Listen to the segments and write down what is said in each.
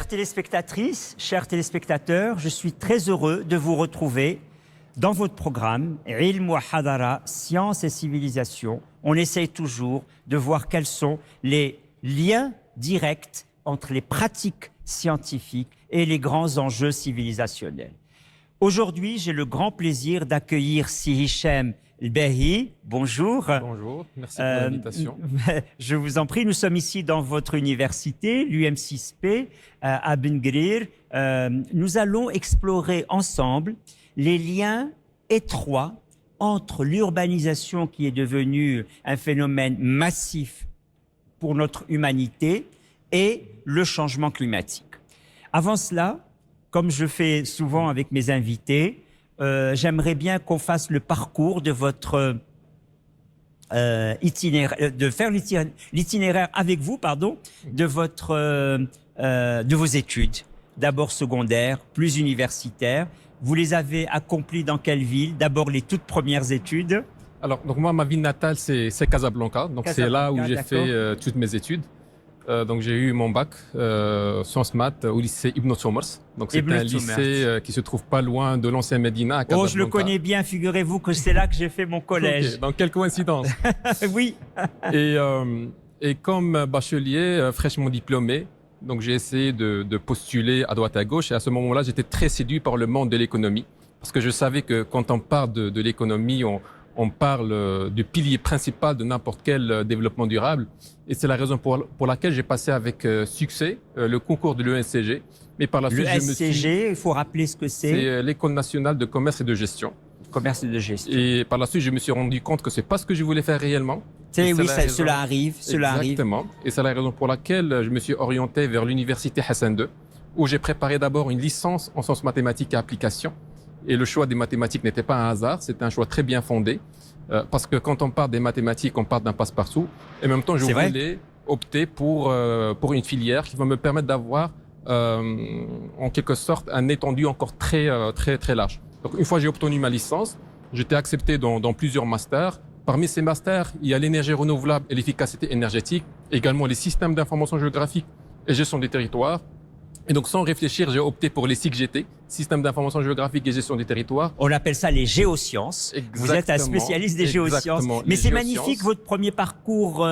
Chères téléspectatrices, chers téléspectateurs, je suis très heureux de vous retrouver dans votre programme Ilm wa Hadara, Science et Civilisation. On essaye toujours de voir quels sont les liens directs entre les pratiques scientifiques et les grands enjeux civilisationnels. Aujourd'hui, j'ai le grand plaisir d'accueillir Si Hichem El-Behi. Bonjour. Bonjour, merci pour l'invitation. Je vous en prie, nous sommes ici dans votre université, l'UM6P, à Ben Guerir. Nous allons explorer ensemble les liens étroits entre l'urbanisation qui est devenue un phénomène massif pour notre humanité et le changement climatique. Avant cela, comme je fais souvent avec mes invités, j'aimerais bien qu'on fasse le parcours de votre itinéraire, de faire l'itinéraire avec vous, pardon, de vos études, d'abord secondaires, plus universitaires. Vous les avez accomplies dans quelle ville? D'abord les toutes premières études. Alors, donc moi, ma ville natale, c'est Casablanca. Donc, c'est là où j'ai fait toutes mes études. Donc, j'ai eu mon bac sciences maths au lycée Ibn Somers. Donc, c'est un lycée qui se trouve pas loin de l'ancien Médina à Casablanca. Oh, je le connais bien. Figurez-vous que c'est là que j'ai fait mon collège. Okay. Donc, quelle coïncidence. Oui. Et comme bachelier, fraîchement diplômé, donc j'ai essayé de postuler à droite à gauche. Et à ce moment-là, j'étais très séduit par le monde de l'économie. Parce que je savais que quand on parle de l'économie, on parle du pilier principal de n'importe quel développement durable. Et c'est la raison pour laquelle j'ai passé avec succès le concours de l'ESCG. Mais par la suite, l'ESCG, il faut rappeler ce que c'est. C'est l'École nationale de commerce et de gestion. Commerce et de gestion. Et par la suite, je me suis rendu compte que c'est pas ce que je voulais faire réellement. Oui, cela arrive. Exactement. Et c'est la raison pour laquelle je me suis orienté vers l'université Hassan II, où j'ai préparé d'abord une licence en sciences mathématiques et applications. Et le choix des mathématiques n'était pas un hasard, c'était un choix très bien fondé. Parce que quand on parle des mathématiques, on parle d'un passe-partout. Et en même temps, je voulais opter pour une filière qui va me permettre d'avoir, en quelque sorte, un étendu encore très large. Donc, une fois que j'ai obtenu ma licence, j'étais accepté dans plusieurs masters. Parmi ces masters, il y a l'énergie renouvelable et l'efficacité énergétique, également les systèmes d'information géographique et gestion des territoires. Et donc, sans réfléchir, j'ai opté pour les SIGGT, Système d'information géographique et gestion des territoires. On appelle ça les géosciences. Exactement, vous êtes un spécialiste des géosciences. Mais c'est magnifique, votre premier parcours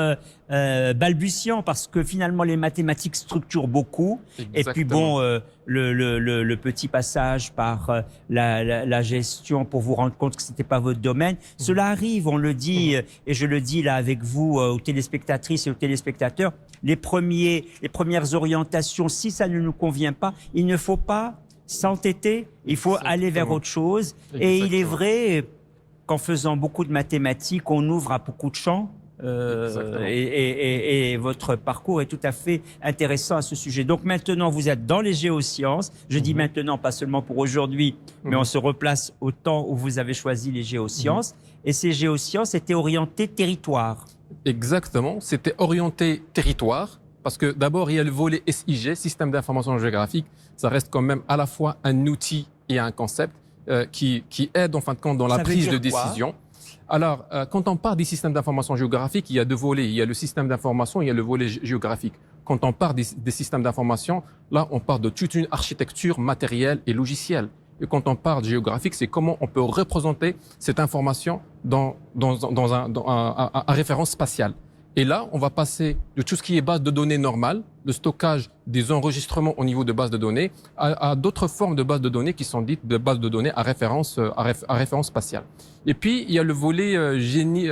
balbutiant, parce que finalement, les mathématiques structurent beaucoup. Exactement. Et puis bon, le petit passage par la gestion pour vous rendre compte que ce n'était pas votre domaine. Cela arrive, on le dit, et je le dis là avec vous, aux téléspectatrices et aux téléspectateurs, les premières orientations, si ça ne nous convient pas, il ne faut pas s'entêter, il faut aller vers autre chose. Et il est vrai qu'en faisant beaucoup de mathématiques, on ouvre à beaucoup de champs. Et votre parcours est tout à fait intéressant à ce sujet. Donc maintenant, vous êtes dans les géosciences. Je dis maintenant, pas seulement pour aujourd'hui, mais on se replace au temps où vous avez choisi les géosciences. Et ces géosciences étaient orientées territoire. Exactement, c'était orienté territoire. Parce que d'abord, il y a le volet SIG, Système d'information géographique. Ça reste quand même à la fois un outil et un concept qui aide en fin de compte dans la prise de décision. Alors, quand on parle des systèmes d'information géographique, il y a deux volets. Il y a le système d'information, il y a le volet géographique. Quand on parle des systèmes d'information, là, on parle de toute une architecture matérielle et logicielle. Et quand on parle de géographique, c'est comment on peut représenter cette information à référence spatiale. Et là, on va passer de tout ce qui est base de données normale, le stockage des enregistrements au niveau de bases de données, à d'autres formes de bases de données qui sont dites de bases de données à référence spatiale. Et puis, il y a le volet génie,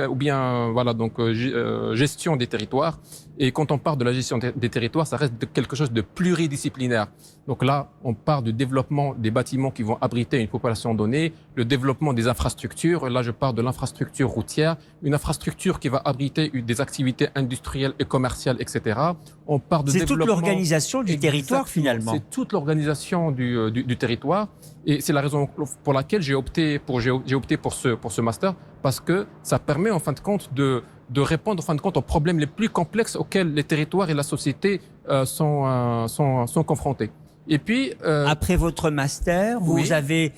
gestion des territoires. Et quand on parle de la gestion des territoires, ça reste quelque chose de pluridisciplinaire. Donc là, on parle du développement des bâtiments qui vont abriter une population donnée, le développement des infrastructures. Là, je parle de l'infrastructure routière, une infrastructure qui va abriter des activités industrielles et commerciales, etc. On parle de c'est toute l'organisation du territoire, finalement. C'est toute l'organisation du territoire. Et c'est la raison pour laquelle j'ai opté pour ce master, parce que ça permet, en fin de compte, de répondre, en fin de compte, aux problèmes les plus complexes auxquels les territoires et la société sont confrontés. Et puis, après votre master, vous avez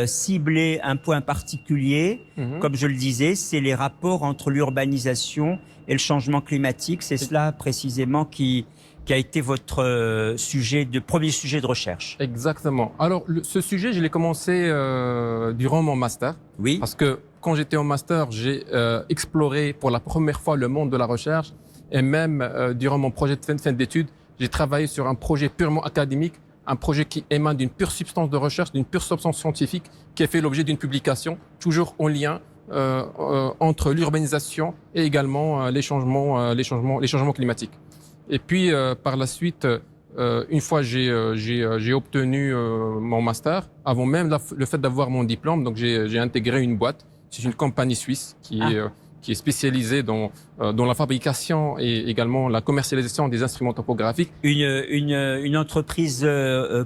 ciblé un point particulier. Comme je le disais, c'est les rapports entre l'urbanisation et le changement climatique. C'est cela précisément qui qui a été votre premier sujet de recherche. Exactement. Alors, ce sujet, je l'ai commencé durant mon master. Oui. Parce que quand j'étais en master, j'ai exploré pour la première fois le monde de la recherche. Et même durant mon projet de fin d'études, j'ai travaillé sur un projet purement académique, un projet qui émane d'une pure substance de recherche, d'une pure substance scientifique, qui a fait l'objet d'une publication, toujours en lien entre l'urbanisation et également les changements climatiques. Et puis, par la suite, une fois j'ai obtenu mon master, avant même le fait d'avoir mon diplôme, donc j'ai intégré une boîte. C'est une compagnie suisse qui est spécialisée dans la fabrication et également la commercialisation des instruments topographiques. Une entreprise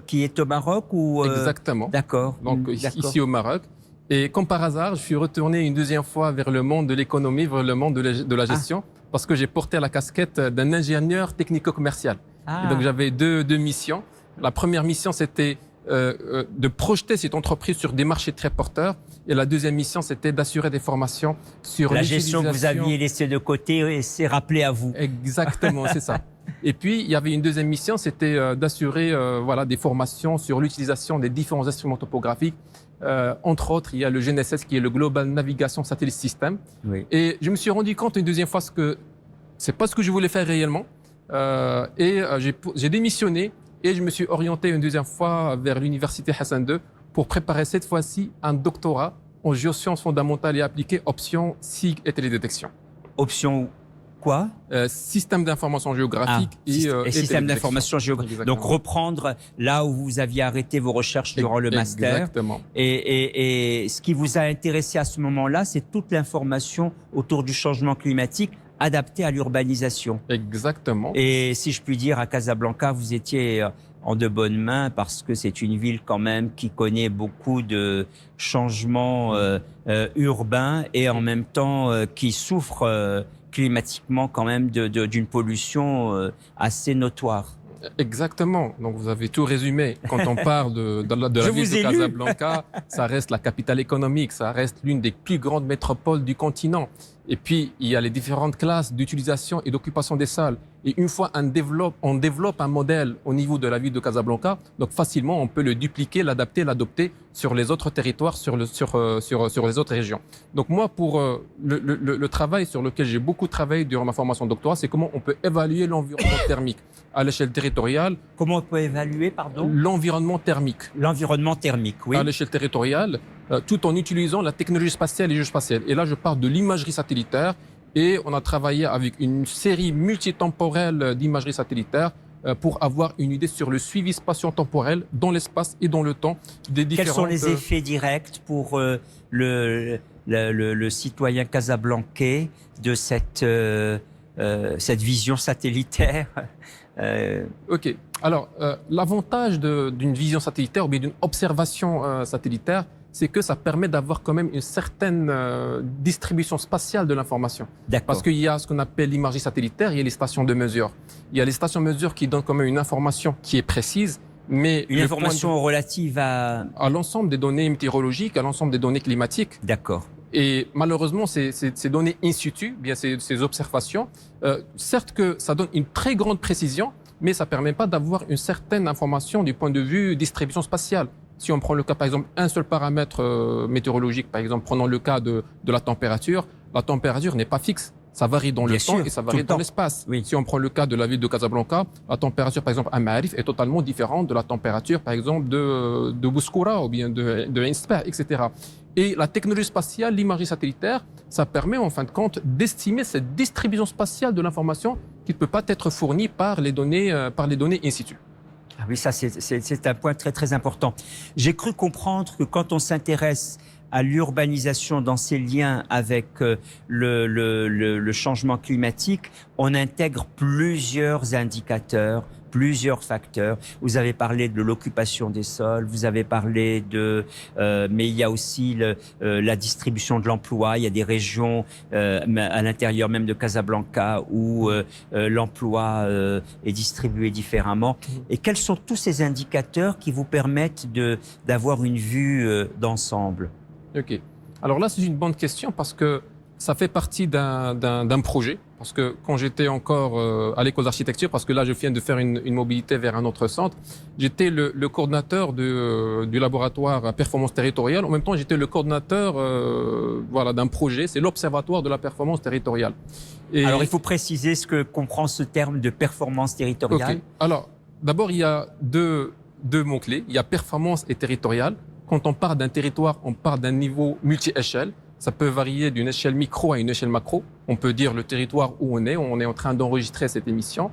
qui est au Maroc ou Exactement. D'accord. Donc ici au Maroc. Et comme par hasard, je suis retourné une deuxième fois vers le monde de l'économie, vers le monde de la gestion, parce que j'ai porté la casquette d'un ingénieur technico-commercial. Et donc j'avais deux missions. La première mission, c'était de projeter cette entreprise sur des marchés très porteurs. Et la deuxième mission, c'était d'assurer des formations sur la gestion que vous aviez laissée de côté et c'est rappelé à vous. Exactement, c'est ça. Et puis, il y avait une deuxième mission, c'était d'assurer des formations sur l'utilisation des différents instruments topographiques. Entre autres, il y a le GNSS qui est le Global Navigation Satellite System. Oui. Et je me suis rendu compte une deuxième fois que c'est pas ce que je voulais faire réellement. J'ai démissionné et je me suis orienté une deuxième fois vers l'université Hassan II pour préparer cette fois-ci un doctorat en géosciences fondamentales et appliquées, option SIG et télédétection. Option quoi? Système d'information géographique et système d'information géographique. Donc reprendre là où vous aviez arrêté vos recherches durant le master. Exactement. Et ce qui vous a intéressé à ce moment-là, c'est toute l'information autour du changement climatique adaptée à l'urbanisation. Exactement. Et si je puis dire, à Casablanca, vous étiez en de bonnes mains parce que c'est une ville quand même qui connaît beaucoup de changements urbains et en même temps qui souffre climatiquement quand même d'une pollution assez notoire. Exactement. Donc vous avez tout résumé. Quand on parle de la ville de Casablanca, ça reste la capitale économique, ça reste l'une des plus grandes métropoles du continent. Et puis, il y a les différentes classes d'utilisation et d'occupation des salles. Et une fois on développe un modèle au niveau de la ville de Casablanca, donc facilement, on peut le dupliquer, l'adapter, l'adopter sur les autres territoires, sur les autres régions. Donc moi, pour le travail sur lequel j'ai beaucoup travaillé durant ma formation de doctorat, c'est comment on peut évaluer l'environnement thermique à l'échelle territoriale. Comment on peut évaluer, pardon? L'environnement thermique. L'environnement thermique, oui. À l'échelle territoriale, tout en utilisant la technologie spatiale et géospatiale. Et là, je parle de l'imagerie satellitaire. Et on a travaillé avec une série multitemporelle d'imagerie satellitaire pour avoir une idée sur le suivi spatio-temporel dans l'espace et dans le temps des différentes... Quels sont les effets directs pour le citoyen casablancais de cette vision satellitaire? Ok. Alors, l'avantage d'une vision satellitaire ou bien d'une observation satellitaire, c'est que ça permet d'avoir quand même une certaine distribution spatiale de l'information. Parce qu'il y a ce qu'on appelle l'imagerie satellitaire, il y a les stations de mesure. Il y a les stations de mesure qui donnent quand même une information qui est précise, mais... Une information relative à l'ensemble des données météorologiques, à l'ensemble des données climatiques. D'accord. Et malheureusement, ces données in situ, bien ces observations, certes que ça donne une très grande précision, mais ça ne permet pas d'avoir une certaine information du point de vue distribution spatiale. Si on prend le cas, par exemple, un seul paramètre météorologique, par exemple, prenons le cas de la température n'est pas fixe. Ça varie dans le temps et ça varie dans l'espace. Oui. Si on prend le cas de la ville de Casablanca, la température, par exemple, à Maarif est totalement différente de la température, par exemple, de Bouskoura ou bien de Insper, etc. Et la technologie spatiale, l'imagerie satellitaire, ça permet en fin de compte d'estimer cette distribution spatiale de l'information qui ne peut pas être fournie par les données in situ. Ah oui, ça c'est un point très très important. J'ai cru comprendre que quand on s'intéresse à l'urbanisation dans ses liens avec le changement climatique, on intègre plusieurs indicateurs, plusieurs facteurs. Vous avez parlé de l'occupation des sols, vous avez parlé mais il y a aussi la distribution de l'emploi. Il y a des régions à l'intérieur même de Casablanca où l'emploi est distribué différemment. Et quels sont tous ces indicateurs qui vous permettent d'avoir une vue d'ensemble? Ok. Alors là, c'est une bonne question parce que ça fait partie d'un projet Parce que quand j'étais encore à l'école d'architecture, parce que là je viens de faire une mobilité vers un autre centre, j'étais le coordinateur du laboratoire performance territoriale. En même temps, j'étais le coordinateur voilà, d'un projet, c'est l'Observatoire de la performance territoriale. Et alors il faut préciser ce que comprend ce terme de performance territoriale. Okay. Alors d'abord, il y a deux mots-clés, il y a performance et territoriale. Quand on parle d'un territoire, on parle d'un niveau multi-échelle. Ça peut varier d'une échelle micro à une échelle macro. On peut dire le territoire où on est en train d'enregistrer cette émission.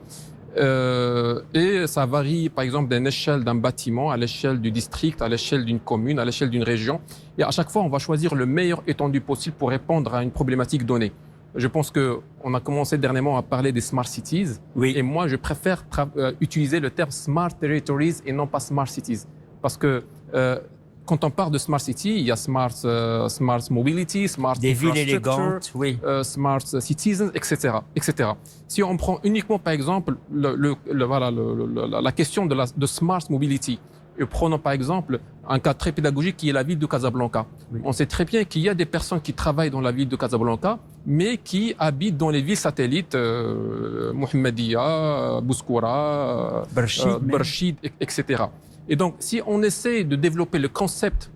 Et ça varie, par exemple, d'une échelle d'un bâtiment à l'échelle du district, à l'échelle d'une commune, à l'échelle d'une région. Et à chaque fois, on va choisir le meilleur étendu possible pour répondre à une problématique donnée. Je pense qu'on a commencé dernièrement à parler des smart cities. Oui. Et moi, je préfère utiliser le terme smart territories et non pas smart cities. Parce que quand on parle de smart city, il y a smart mobility, smart des villes élégantes, oui. Smart citizens, etc., etc. Si on prend uniquement, par exemple, la question de smart mobility, et prenons par exemple un cas très pédagogique qui est la ville de Casablanca. Oui. On sait très bien qu'il y a des personnes qui travaillent dans la ville de Casablanca, mais qui habitent dans les villes satellites, Mohammedia, Bouskoura, Barchid, etc. Et donc, si on essaie de développer le concept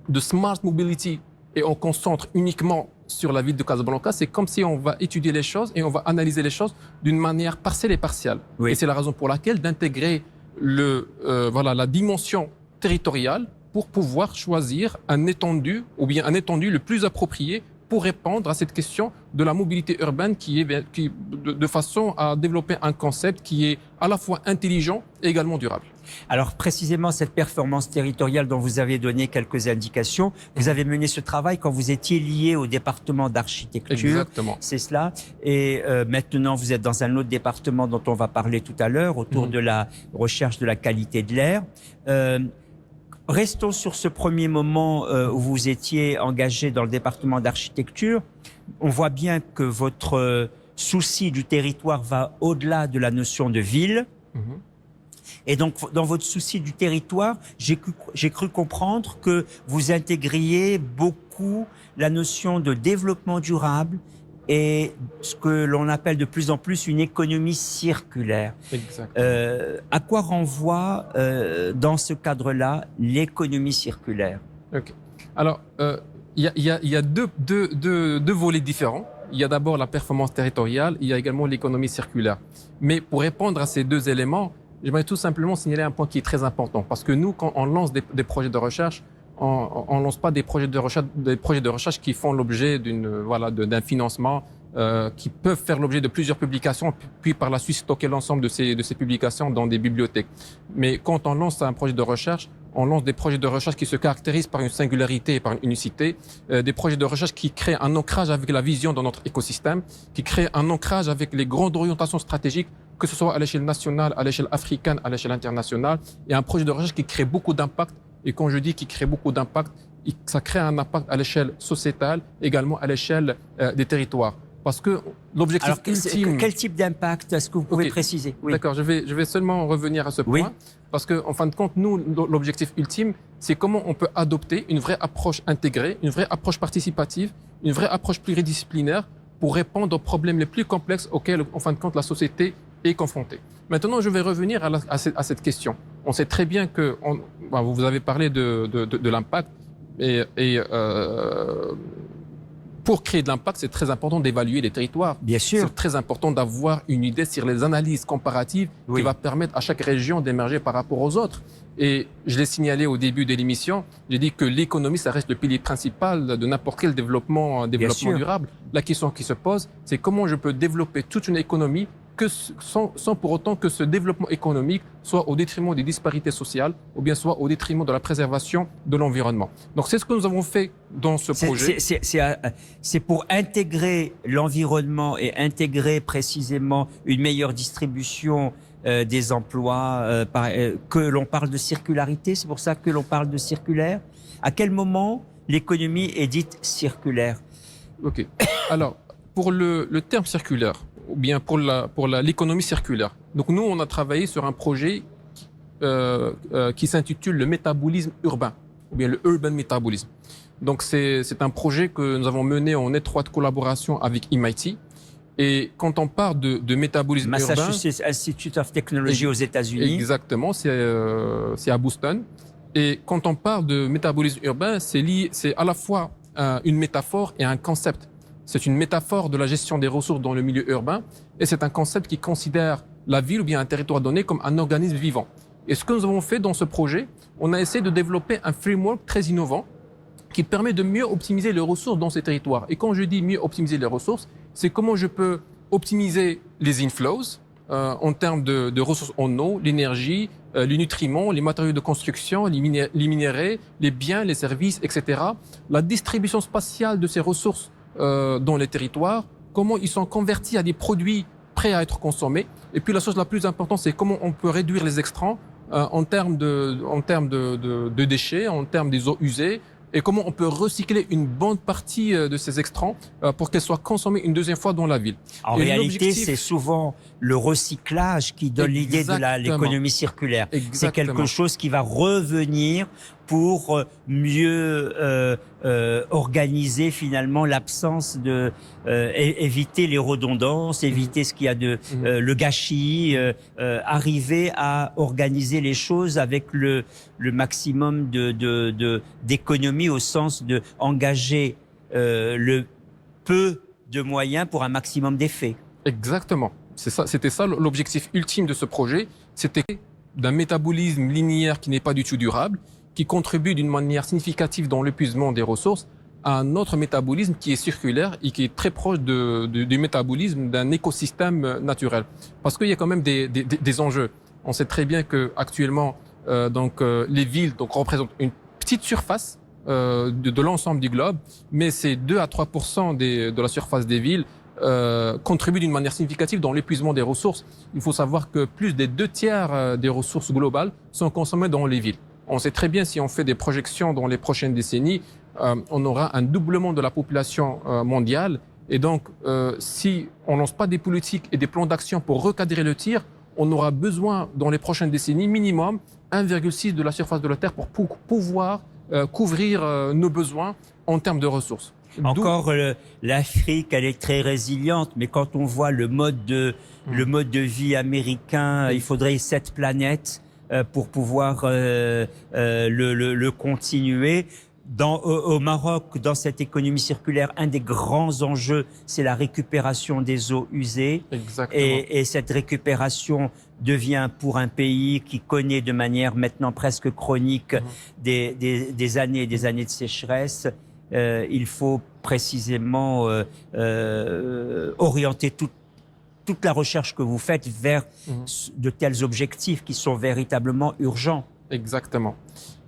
de smart mobility et on concentre uniquement sur la ville de Casablanca, c'est comme si on va étudier les choses et on va analyser les choses d'une manière partielle et partielle. Oui. Et c'est la raison pour laquelle d'intégrer la dimension territoriale pour pouvoir choisir un étendu le plus approprié pour répondre à cette question de la mobilité urbaine de façon à développer un concept qui est à la fois intelligent et également durable. Alors précisément cette performance territoriale dont vous avez donné quelques indications, vous avez mené ce travail quand vous étiez lié au département d'architecture. Exactement. C'est cela. Et maintenant vous êtes dans un autre département dont on va parler tout à l'heure, autour de la recherche de la qualité de l'air. Restons sur ce premier moment où vous étiez engagé dans le département d'architecture. On voit bien que votre souci du territoire va au-delà de la notion de ville. Et donc, dans votre souci du territoire, j'ai cru comprendre que vous intégriez beaucoup la notion de développement durable et ce que l'on appelle de plus en plus une économie circulaire. À quoi renvoie, dans ce cadre-là, l'économie circulaire? Okay. Alors, il y a deux volets différents. Il y a d'abord la performance territoriale, il y a également l'économie circulaire. Mais pour répondre à ces deux éléments, j'aimerais tout simplement signaler un point qui est très important. Parce que nous, quand on lance des projets de recherche, on lance pas des projets de recherche qui font l'objet d'un financement, qui peuvent faire l'objet de plusieurs publications, puis par la suite stocker l'ensemble de ces publications dans des bibliothèques. Mais quand on lance un projet de recherche, on lance des projets de recherche qui se caractérisent par une singularité et par une unicité, des projets de recherche qui créent un ancrage avec la vision dans notre écosystème, qui créent un ancrage avec les grandes orientations stratégiques, que ce soit à l'échelle nationale, à l'échelle africaine, à l'échelle internationale, et un projet de recherche qui crée beaucoup d'impact. Et quand je dis qu'il crée beaucoup d'impact, ça crée un impact à l'échelle sociétale, également à l'échelle des territoires. Parce que l'objectif ultime... Quel type d'impact est-ce que vous pouvez préciser? Oui. D'accord, je vais seulement revenir à ce point. Oui. Parce que, en fin de compte, nous, l'objectif ultime, c'est comment on peut adopter une vraie approche intégrée, une vraie approche participative, une vraie approche pluridisciplinaire pour répondre aux problèmes les plus complexes auxquels, en fin de compte, la société est confrontée. Maintenant, je vais revenir à cette question. On sait très bien que vous avez parlé de l'impact et pour créer de l'impact, c'est très important d'évaluer les territoires. Bien sûr. C'est très important d'avoir une idée sur les analyses comparatives qui va permettre à chaque région d'émerger par rapport aux autres. Et je l'ai signalé au début de l'émission, j'ai dit que l'économie, ça reste le pilier principal de n'importe quel développement durable. La question qui se pose, c'est comment je peux développer toute une économie sans pour autant que ce développement économique soit au détriment des disparités sociales ou bien soit au détriment de la préservation de l'environnement. Donc c'est ce que nous avons fait dans ce projet. C'est pour intégrer l'environnement et intégrer précisément une meilleure distribution des emplois, que l'on parle de circularité, c'est pour ça que l'on parle de circulaire. À quel moment l'économie est dite circulaire? Ok. Alors, pour le terme circulaire, ou bien pour l'économie circulaire. Donc nous, on a travaillé sur un projet qui s'intitule le métabolisme urbain, ou bien le urban metabolism. Donc c'est un projet que nous avons mené en étroite collaboration avec MIT. Et quand on parle de métabolisme Massachusetts Institute of Technology aux États-Unis. Exactement, c'est à Boston. Et quand on parle de métabolisme urbain, c'est à la fois une métaphore et un concept. C'est une métaphore de la gestion des ressources dans le milieu urbain et c'est un concept qui considère la ville ou bien un territoire donné comme un organisme vivant. Et ce que nous avons fait dans ce projet, on a essayé de développer un framework très innovant qui permet de mieux optimiser les ressources dans ces territoires. Et quand je dis mieux optimiser les ressources, c'est comment je peux optimiser les inflows en termes de ressources en eau, l'énergie, les nutriments, les matériaux de construction, les minéraux, les biens, les services, etc. La distribution spatiale de ces ressources dans les territoires, comment ils sont convertis à des produits prêts à être consommés. Et puis la chose la plus importante, c'est comment on peut réduire les extrants en termes de déchets, en termes des eaux usées, et comment on peut recycler une bonne partie de ces extrants pour qu'elles soient consommées une deuxième fois dans la ville. En réalité, c'est souvent le recyclage qui donne l'idée de l'économie circulaire. C'est quelque chose qui va revenir pour mieux organiser finalement l'absence de éviter les redondances, éviter ce qu'il y a de le gâchis, arriver à organiser les choses avec le maximum d'économie au sens de engager le peu de moyens pour un maximum d'effets. Exactement. C'était ça l'objectif ultime de ce projet. C'était d'un métabolisme linéaire qui n'est pas du tout durable, qui contribue d'une manière significative dans l'épuisement des ressources à un autre métabolisme qui est circulaire et qui est très proche du métabolisme d'un écosystème naturel. Parce qu'il y a quand même des enjeux. On sait très bien que actuellement, les villes représentent une petite surface de l'ensemble du globe, mais c'est 2 à 3% de la surface des villes contribuent d'une manière significative dans l'épuisement des ressources. Il faut savoir que plus des 2/3 des ressources globales sont consommées dans les villes. On sait très bien, si on fait des projections dans les prochaines décennies, on aura un doublement de la population mondiale. Et donc, si on lance pas des politiques et des plans d'action pour recadrer le tir, on aura besoin, dans les prochaines décennies, minimum 1,6 de la surface de la Terre pour pouvoir couvrir nos besoins en termes de ressources. Encore, l'Afrique, elle est très résiliente, mais quand on voit le mode de vie américain, il faudrait 7 planètes pour pouvoir le continuer. Au Maroc, dans cette économie circulaire, un des grands enjeux, c'est la récupération des eaux usées. Exactement. Et cette récupération devient, pour un pays qui connaît de manière maintenant presque chronique des années et des années de sécheresse, il faut précisément orienter toute la recherche que vous faites vers de tels objectifs qui sont véritablement urgents. Exactement.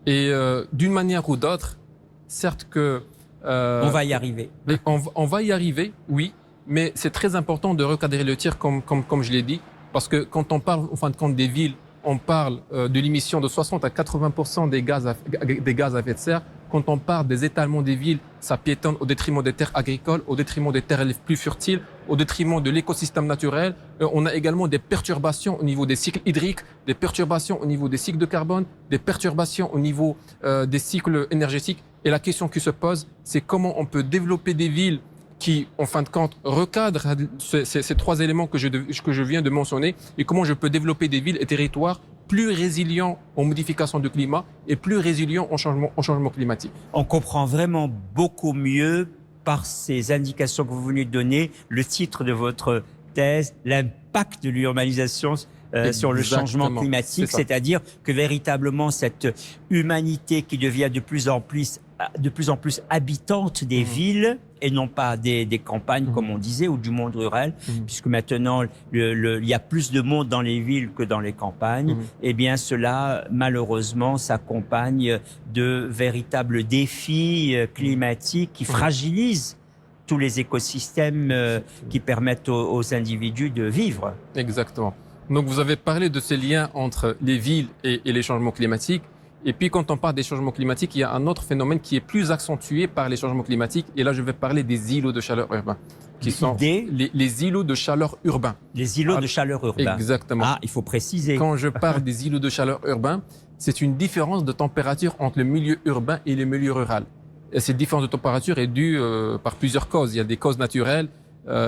Et d'une manière ou d'autre, certes que... on va y arriver. On va y arriver, oui, mais c'est très important de recadrer le tir comme je l'ai dit, parce que quand on parle, en fin de compte, des villes, on parle de l'émission de 60 à 80% des gaz à effet de serre. Quand on parle des étalements des villes, ça piétonne au détriment des terres agricoles, au détriment des terres les plus fertiles, au détriment de l'écosystème naturel. On a également des perturbations au niveau des cycles hydriques, des perturbations au niveau des cycles de carbone, des perturbations au niveau des cycles énergétiques. Et la question qui se pose, c'est comment on peut développer des villes qui, en fin de compte, recadrent ces 3 éléments que je viens de mentionner, et comment je peux développer des villes et territoires plus résilients aux modifications du climat et plus résilients au changement climatique. On comprend vraiment beaucoup mieux par ces indications que vous venez de donner le titre de votre thèse, l'impact de l'urbanisation sur le changement climatique, c'est-à-dire que véritablement cette humanité qui devient de plus en plus habitante des villes et non pas des campagnes, comme on disait, ou du monde rural, puisque maintenant il y a plus de monde dans les villes que dans les campagnes. Eh bien, cela, malheureusement, s'accompagne de véritables défis climatiques qui fragilisent tous les écosystèmes qui permettent aux individus de vivre. Exactement. Donc, vous avez parlé de ces liens entre les villes et les changements climatiques. Et puis, quand on parle des changements climatiques, il y a un autre phénomène qui est plus accentué par les changements climatiques. Et là, je vais parler des îlots de chaleur urbains, qui sont les îlots de chaleur urbains. Les îlots de chaleur urbains. Exactement. Ah, il faut préciser. Quand je parle des îlots de chaleur urbains, c'est une différence de température entre le milieu urbain et le milieu rural. Et cette différence de température est due par plusieurs causes. Il y a des causes naturelles,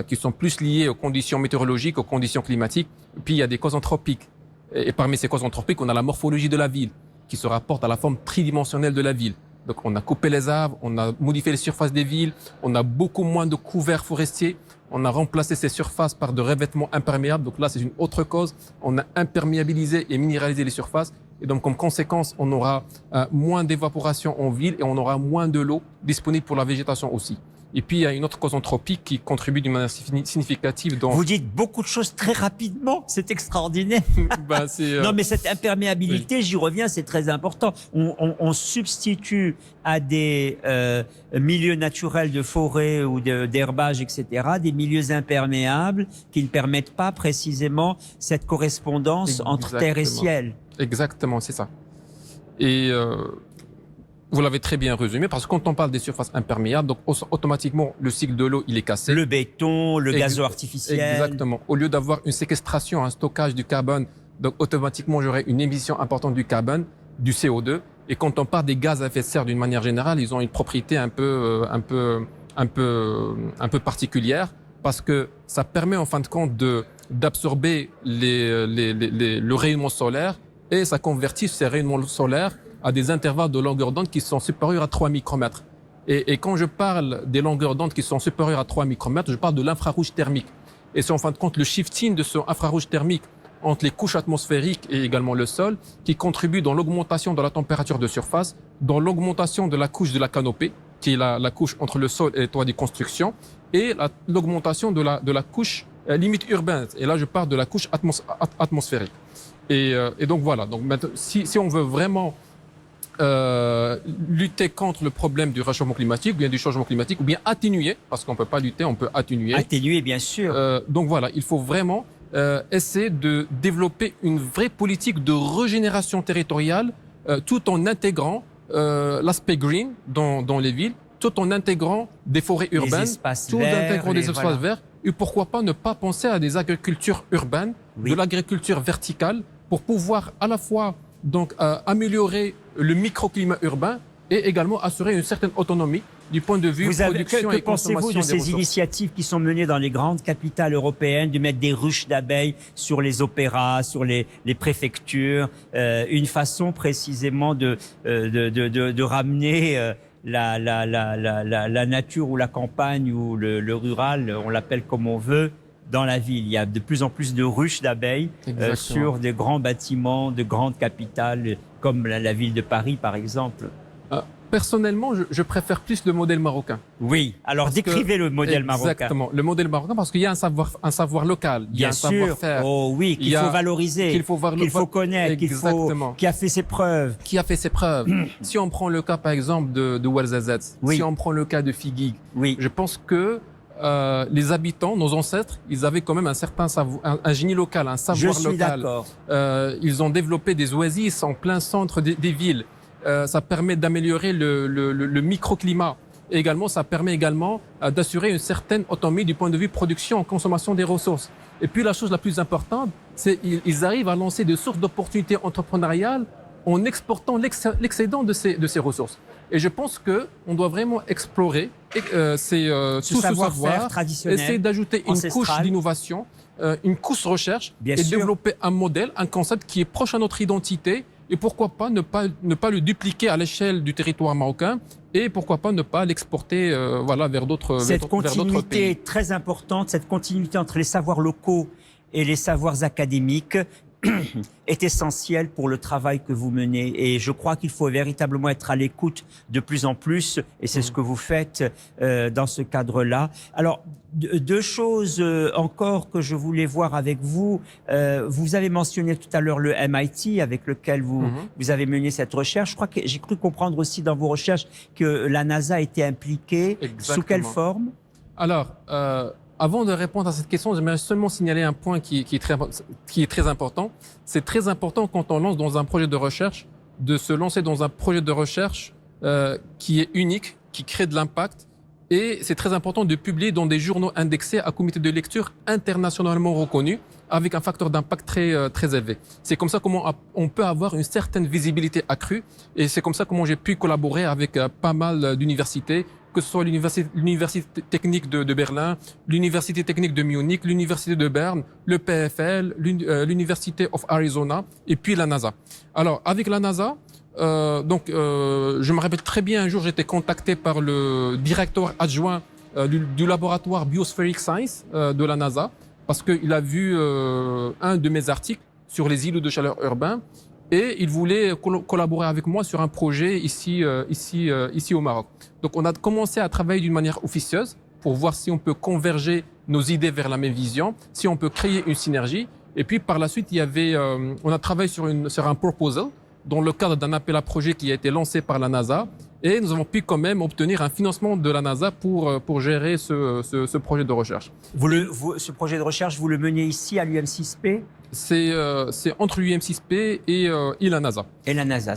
qui sont plus liées aux conditions météorologiques, aux conditions climatiques. Puis il y a des causes anthropiques. Et parmi ces causes anthropiques, on a la morphologie de la ville, qui se rapporte à la forme tridimensionnelle de la ville. Donc on a coupé les arbres, on a modifié les surfaces des villes, on a beaucoup moins de couverts forestiers, on a remplacé ces surfaces par de revêtements imperméables. Donc là, c'est une autre cause. On a imperméabilisé et minéralisé les surfaces. Et donc, comme conséquence, on aura moins d'évaporation en ville et on aura moins de l'eau disponible pour la végétation aussi. Et puis, il y a une autre cause anthropique qui contribue d'une manière significative dans... Vous dites beaucoup de choses très rapidement, c'est extraordinaire. Non, mais cette imperméabilité, oui. J'y reviens, c'est très important. On substitue à des milieux naturels de forêt ou d'herbage, etc., des milieux imperméables qui ne permettent pas précisément cette correspondance entre terre et ciel. Exactement, c'est ça. Et... vous l'avez très bien résumé, parce que quand on parle des surfaces imperméables, donc automatiquement, le cycle de l'eau, il est cassé. Le béton, le gazon artificiel. Exactement. Au lieu d'avoir une séquestration, un stockage du carbone, donc automatiquement, j'aurai une émission importante du carbone, du CO2. Et quand on parle des gaz à effet de serre d'une manière générale, ils ont une propriété un peu particulière, parce que ça permet en fin de compte d'absorber le rayonnement solaire, et ça convertit ces rayonnements solaires à des intervalles de longueur d'onde qui sont supérieurs à 3 micromètres. Et quand je parle des longueurs d'onde qui sont supérieures à 3 micromètres, je parle de l'infrarouge thermique. Et c'est en fin de compte le shifting de ce infrarouge thermique entre les couches atmosphériques et également le sol qui contribue dans l'augmentation de la température de surface, dans l'augmentation de la couche de la canopée, qui est la couche entre le sol et les toits des constructions, et l'augmentation de la couche limite urbaine. Et là, je parle de la couche atmosphérique. Et donc voilà. Donc maintenant, si on veut vraiment lutter contre le problème du réchauffement climatique, ou bien du changement climatique, ou bien atténuer, parce qu'on ne peut pas lutter, on peut atténuer. Atténuer, bien sûr. Donc voilà, il faut vraiment essayer de développer une vraie politique de régénération territoriale, tout en intégrant l'aspect green dans les villes, tout en intégrant des forêts urbaines, tout en intégrant des espaces verts, et pourquoi pas ne pas penser à des agricultures urbaines, de l'agriculture verticale, pour pouvoir à la fois donc améliorer le microclimat urbain et également assurer une certaine autonomie du point de vue production et consommation des ressources. Que pensez-vous de ces initiatives qui sont menées dans les grandes capitales européennes, de mettre des ruches d'abeilles sur les opéras, sur les préfectures, une façon précisément de ramener la nature ou la campagne ou le rural, on l'appelle comme on veut, dans la ville. Il y a de plus en plus de ruches d'abeilles sur des grands bâtiments, de grandes capitales, comme la ville de Paris, par exemple. Personnellement, je préfère plus le modèle marocain. Oui, alors décrivez le modèle marocain. Exactement, le modèle marocain, parce qu'il y a un savoir local, il y a un savoir-faire. Oh oui, qu'il faut valoriser, qu'il faut connaître, qui a fait ses preuves. Qui a fait ses preuves. Si on prend le cas, par exemple, de Ouarzazate, si on prend le cas de Figuig, je pense que les habitants, nos ancêtres, ils avaient quand même un certain savoir, un génie local, un savoir local. Je suis d'accord. Ils ont développé des oasis en plein centre des villes. Ça permet d'améliorer le microclimat. Et également, ça permet également d'assurer une certaine autonomie du point de vue production et consommation des ressources. Et puis la chose la plus importante, c'est qu'ils arrivent à lancer des sources d'opportunités entrepreneuriales en exportant l'excédent de ces ressources. Et je pense qu'on doit vraiment explorer tout ce savoir traditionnel, essayer d'ajouter une couche d'innovation, une couche recherche, développer un modèle, un concept qui est proche à notre identité. Et pourquoi pas ne pas le dupliquer à l'échelle du territoire marocain et pourquoi pas ne pas l'exporter vers d'autres pays. Cette continuité est très importante, cette continuité entre les savoirs locaux et les savoirs académiques est essentielle pour le travail que vous menez. Et je crois qu'il faut véritablement être à l'écoute de plus en plus, et c'est ce que vous faites dans ce cadre-là. Alors, deux choses encore que je voulais voir avec vous. Vous avez mentionné tout à l'heure le MIT avec lequel vous avez mené cette recherche. Je crois que j'ai cru comprendre aussi dans vos recherches que la NASA était impliquée. Exactement. Sous quelle forme? Alors, avant de répondre à cette question, j'aimerais seulement signaler un point qui est très important. C'est très important quand on lance dans un projet de recherche, de se lancer dans un projet de recherche qui est unique, qui crée de l'impact. Et c'est très important de publier dans des journaux indexés à comité de lecture internationalement reconnus, avec un facteur d'impact très élevé. C'est comme ça comment on peut avoir une certaine visibilité accrue. Et c'est comme ça comment j'ai pu collaborer avec pas mal d'universités, que ce soit l'université technique de Berlin, l'université technique de Munich, l'université de Berne, le PFL, l'université of Arizona et puis la NASA. Alors avec la NASA, je me rappelle très bien, un jour j'étais contacté par le directeur adjoint du laboratoire Biospheric Science de la NASA parce qu'il a vu un de mes articles sur les îlots de chaleur urbains et il voulait collaborer avec moi sur un projet ici au Maroc. Donc on a commencé à travailler d'une manière officieuse pour voir si on peut converger nos idées vers la même vision, si on peut créer une synergie. Et puis par la suite, on a travaillé sur un proposal dans le cadre d'un appel à projet qui a été lancé par la NASA. Et nous avons pu quand même obtenir un financement de la NASA pour gérer ce projet de recherche. Ce projet de recherche, vous le menez ici à l'UM6P? C'est entre l'UM6P et la NASA. Et la NASA,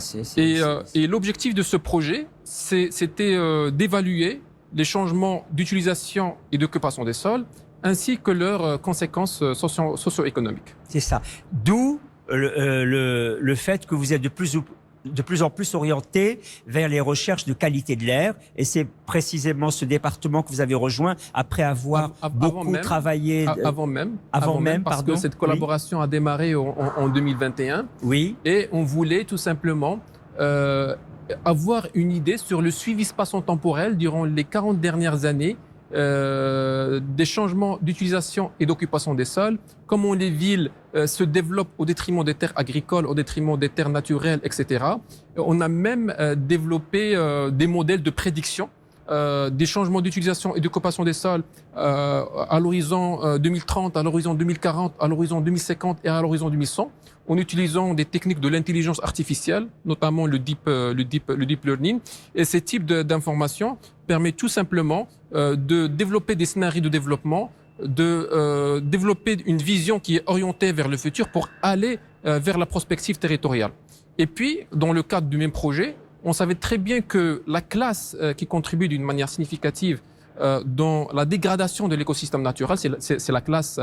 Et l'objectif de ce projet, c'était d'évaluer les changements d'utilisation et d'occupation des sols, ainsi que leurs conséquences socio-économiques. C'est ça. D'où le fait que vous êtes de plus en plus orienté vers les recherches de qualité de l'air. Et c'est précisément ce département que vous avez rejoint après avoir beaucoup travaillé. Avant même, parce que cette collaboration a démarré en 2021. Oui. Et on voulait tout simplement avoir une idée sur le suivi spatio-temporel durant les 40 dernières années des changements d'utilisation et d'occupation des sols, comment les villes se développent au détriment des terres agricoles, au détriment des terres naturelles, etc. On a même développé des modèles de prédiction des changements d'utilisation et d'occupation des sols à l'horizon 2030, à l'horizon 2040, à l'horizon 2050 et à l'horizon 2100, en utilisant des techniques de l'intelligence artificielle, notamment le deep learning. Et ces types d'informations permettent tout simplement de développer des scénarios de développement, de développer une vision qui est orientée vers le futur pour aller vers la prospective territoriale. Et puis, dans le cadre du même projet, on savait très bien que la classe qui contribue d'une manière significative dans la dégradation de l'écosystème naturel, c'est la classe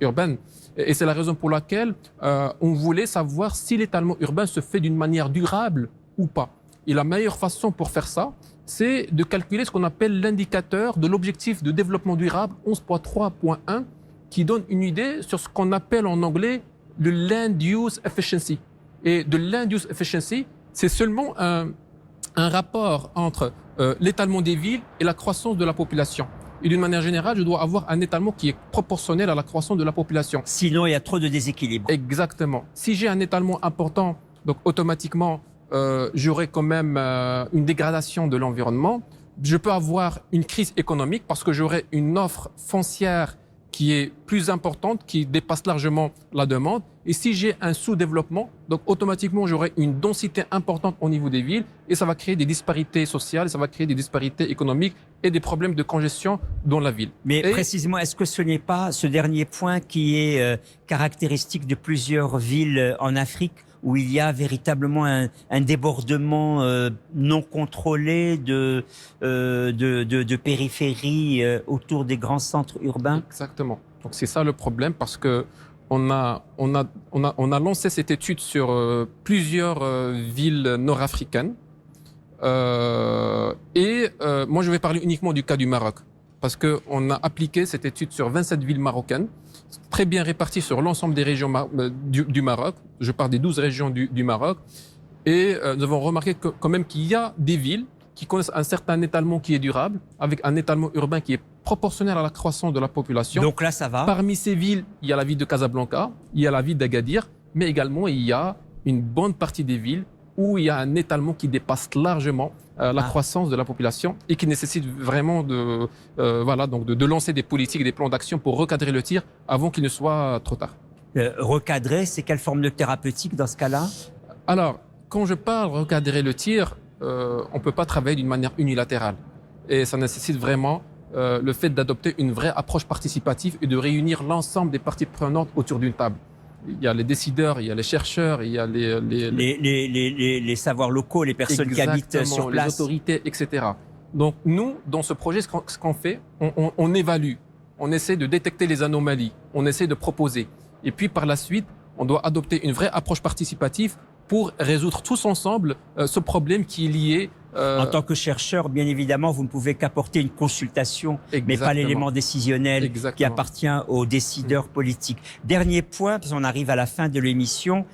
urbaine. Et c'est la raison pour laquelle on voulait savoir si l'étalement urbain se fait d'une manière durable ou pas. Et la meilleure façon pour faire ça, c'est de calculer ce qu'on appelle l'indicateur de l'objectif de développement durable 11.3.1 qui donne une idée sur ce qu'on appelle en anglais le land use efficiency. Et de land use efficiency, c'est seulement un rapport entre l'étalement des villes et la croissance de la population. Et d'une manière générale, je dois avoir un étalement qui est proportionnel à la croissance de la population. Sinon, il y a trop de déséquilibre. Exactement. Si j'ai un étalement important, donc automatiquement, j'aurai quand même une dégradation de l'environnement. Je peux avoir une crise économique parce que j'aurai une offre foncière qui est plus importante, qui dépasse largement la demande. Et si j'ai un sous-développement, donc automatiquement j'aurai une densité importante au niveau des villes et ça va créer des disparités sociales, ça va créer des disparités économiques et des problèmes de congestion dans la ville. Mais précisément, est-ce que ce n'est pas ce dernier point qui est caractéristique de plusieurs villes en Afrique où il y a véritablement un débordement non contrôlé de périphéries autour des grands centres urbains? Exactement. Donc c'est ça le problème parce que on a lancé cette étude sur plusieurs villes nord-africaines. Moi je vais parler uniquement du cas du Maroc parce qu'on a appliqué cette étude sur 27 villes marocaines, très bien réparties sur l'ensemble des régions du Maroc. Je parle des 12 régions du Maroc. Et nous avons remarqué quand même qu'il y a des villes qui connaissent un certain étalement qui est durable, avec un étalement urbain qui est proportionnel à la croissance de la population. Donc là, ça va. Parmi ces villes, il y a la ville de Casablanca, il y a la ville d'Agadir, mais également il y a une bonne partie des villes où il y a un étalement qui dépasse largement la croissance de la population et qui nécessite vraiment de lancer des politiques et des plans d'action pour recadrer le tir avant qu'il ne soit trop tard. Recadrer, c'est quelle forme de thérapeutique dans ce cas-là? Alors, quand je parle recadrer le tir, on ne peut pas travailler d'une manière unilatérale. Et ça nécessite vraiment le fait d'adopter une vraie approche participative et de réunir l'ensemble des parties prenantes autour d'une table. Il y a les décideurs, il y a les chercheurs, il y a les savoirs locaux, les personnes qui habitent sur place. Les autorités, etc. Donc nous, dans ce projet, ce qu'on fait, on évalue, on essaie de détecter les anomalies, on essaie de proposer. Et puis par la suite, on doit adopter une vraie approche participative pour résoudre tous ensemble ce problème qui est lié En tant que chercheur, bien évidemment, vous ne pouvez qu'apporter une consultation, mais pas l'élément décisionnel qui appartient aux décideurs politiques. Dernier point, parce qu'on arrive à la fin de l'émission.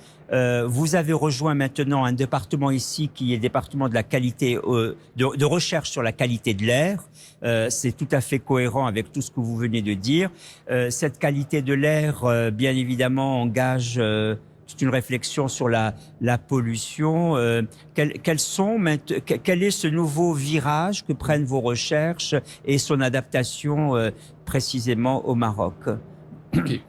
Vous avez rejoint maintenant un département ici qui est le département de la qualité, de recherche sur la qualité de l'air. C'est tout à fait cohérent avec tout ce que vous venez de dire. Cette qualité de l'air, bien évidemment, engage toute une réflexion sur la pollution. Quel est ce nouveau virage que prennent vos recherches et son adaptation précisément au Maroc? Okay.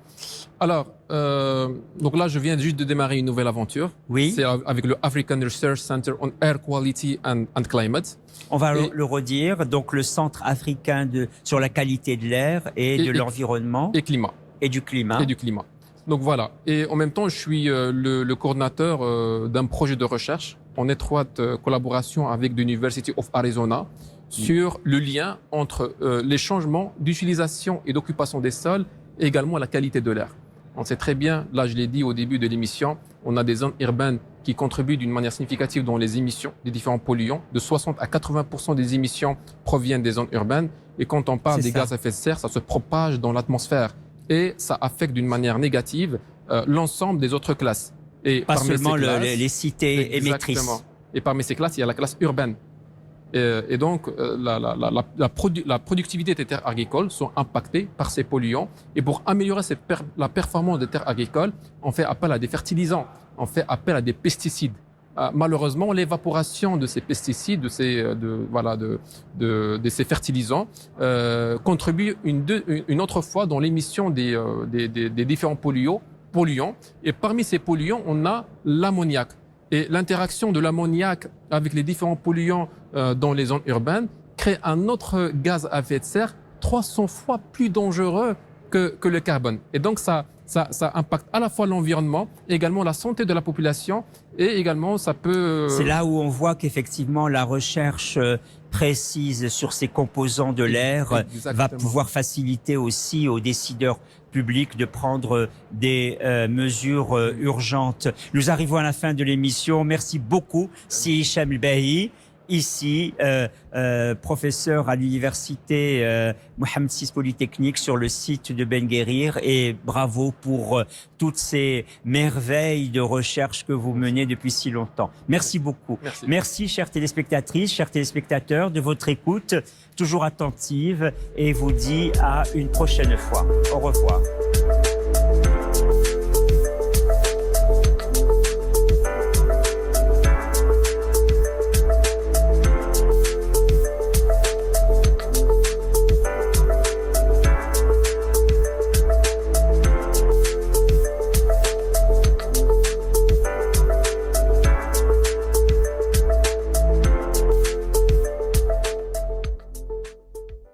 Alors, donc là, je viens juste de démarrer une nouvelle aventure. Oui. C'est avec le African Research Center on Air Quality and Climate. On va le redire. Donc, le Centre africain sur la qualité de l'air et de l'environnement. Et climat. Et du climat. Et du climat. Donc voilà. Et en même temps, je suis le coordinateur d'un projet de recherche en étroite collaboration avec l'University of Arizona sur le lien entre les changements d'utilisation et d'occupation des sols et également la qualité de l'air. On sait très bien, là je l'ai dit au début de l'émission, on a des zones urbaines qui contribuent d'une manière significative dans les émissions des différents polluants. De 60 à 80% des émissions proviennent des zones urbaines. Et quand on parle des gaz à effet de serre, ça se propage dans l'atmosphère. Et ça affecte d'une manière négative l'ensemble des autres classes. Et pas seulement les cités émettrices. Exactement. Et parmi ces classes, il y a la classe urbaine. Et donc, la productivité des terres agricoles sont impactées par ces polluants. Et pour améliorer la performance des terres agricoles, on fait appel à des fertilisants, on fait appel à des pesticides. Malheureusement, l'évaporation de ces pesticides, de ces fertilisants, contribue une autre fois dans l'émission des différents polluants. Et parmi ces polluants, on a l'ammoniac. Et l'interaction de l'ammoniac avec les différents polluants dans les zones urbaines crée un autre gaz à effet de serre 300 fois plus dangereux que le carbone. Et donc, ça impacte à la fois l'environnement, également la santé de la population, et également ça peut... C'est là où on voit qu'effectivement la recherche précise sur ces composants de l'air va pouvoir faciliter aussi aux décideurs publics de prendre des mesures urgentes. Nous arrivons à la fin de l'émission. Merci beaucoup, Si Hicham El-Bahi. Ici, professeur à l'université Mohamed VI Polytechnique sur le site de Ben Guerir, et bravo pour toutes ces merveilles de recherche que vous menez depuis si longtemps. Merci beaucoup. Merci, chères téléspectatrices, chers téléspectateurs, de votre écoute, toujours attentive, et vous dis à une prochaine fois. Au revoir.